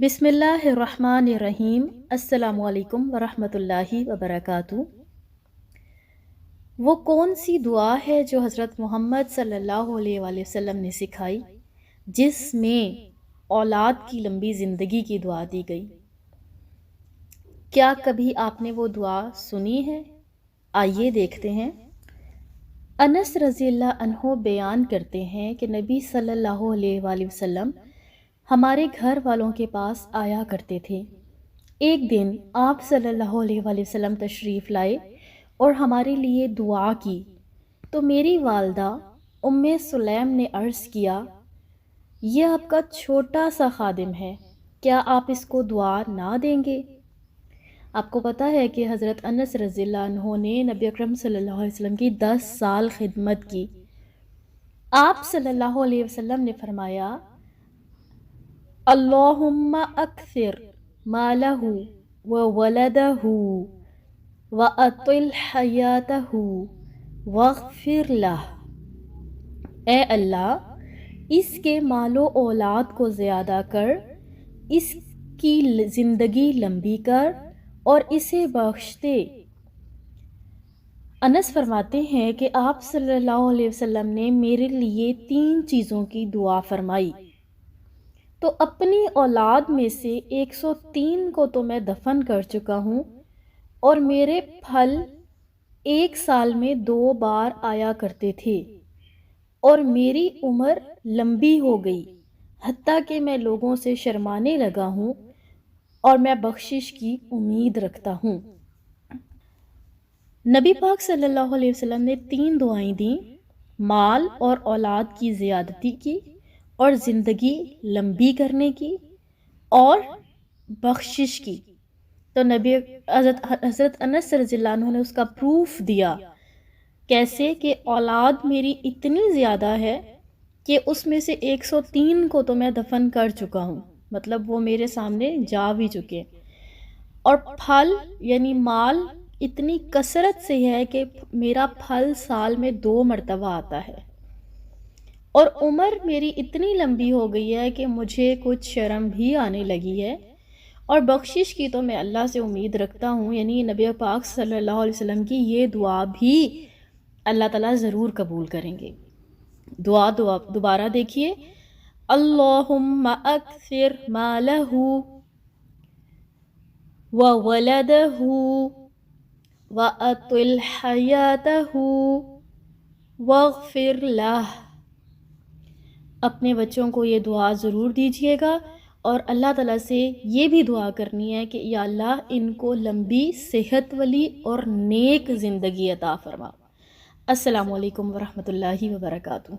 بسم اللہ الرحمن الرحیم۔ السلام علیکم ورحمۃ اللہ وبرکاتہ۔ وہ کون سی دعا ہے جو حضرت محمد صلی اللہ علیہ وآلہ وسلم نے سکھائی، جس میں اولاد کی لمبی زندگی کی دعا دی گئی؟ کیا کبھی آپ نے وہ دعا سنی ہے؟ آئیے دیکھتے ہیں۔ انس رضی اللہ عنہ بیان کرتے ہیں کہ نبی صلی اللہ علیہ وآلہ وسلم ہمارے گھر والوں کے پاس آیا کرتے تھے۔ ایک دن آپ صلی اللہ علیہ وآلہ وسلم تشریف لائے اور ہمارے لیے دعا کی تو میری والدہ ام سلیم نے عرض کیا، یہ آپ کا چھوٹا سا خادم ہے، کیا آپ اس کو دعا نہ دیں گے؟ آپ کو پتہ ہے کہ حضرت انس رضی اللہ عنہ نے نبی اکرم صلی اللہ علیہ وسلم کی 10 سال خدمت کی۔ آپ صلی اللہ علیہ وسلم نے فرمایا، اللہم اکثر مالہ وولدہ واطل حیاتہ واغفر لہ۔ اے اللہ، اس کے مال و اولاد کو زیادہ کر، اس کی زندگی لمبی کر اور اسے بخش دے۔ انس فرماتے ہیں کہ آپ صلی اللہ علیہ وسلم نے میرے لیے 3 چیزوں کی دعا فرمائی، تو اپنی اولاد میں سے 103 کو تو میں دفن کر چکا ہوں، اور میرے پھل 1 سال میں 2 بار آیا کرتے تھے، اور میری عمر لمبی ہو گئی، حتیٰ کہ میں لوگوں سے شرمانے لگا ہوں، اور میں بخشش کی امید رکھتا ہوں۔ نبی پاک صلی اللہ علیہ وسلم نے 3 دعائیں دیں، مال اور اولاد کی زیادتی کی، اور زندگی لمبی کرنے کی، اور بخشش کی۔ تو نبی حضرت انس رضی اللہ عنہ نے اس کا پروف دیا، کیسے کہ اولاد میری اتنی زیادہ ہے کہ اس میں سے 103 کو تو میں دفن کر چکا ہوں، مطلب وہ میرے سامنے جا بھی چکے، اور پھل یعنی مال اتنی کثرت سے ہے کہ میرا پھل سال میں 2 مرتبہ آتا ہے، اور عمر میری اتنی لمبی ہو گئی ہے کہ مجھے کچھ شرم بھی آنے لگی ہے، اور بخشش کی تو میں اللہ سے امید رکھتا ہوں، یعنی نبی پاک صلی اللہ علیہ وسلم کی یہ دعا بھی اللہ تعالیٰ ضرور قبول کریں گے۔ دعا دوبارہ دیکھیے، اللہم اکثر مالہ وولدہ واطل حیاتہ واغفر لہ۔ اپنے بچوں کو یہ دعا ضرور دیجیے گا، اور اللہ تعالیٰ سے یہ بھی دعا کرنی ہے کہ یا اللہ ان کو لمبی صحت والی اور نیک زندگی عطا فرما۔ السلام علیکم ورحمۃ اللہ وبرکاتہ۔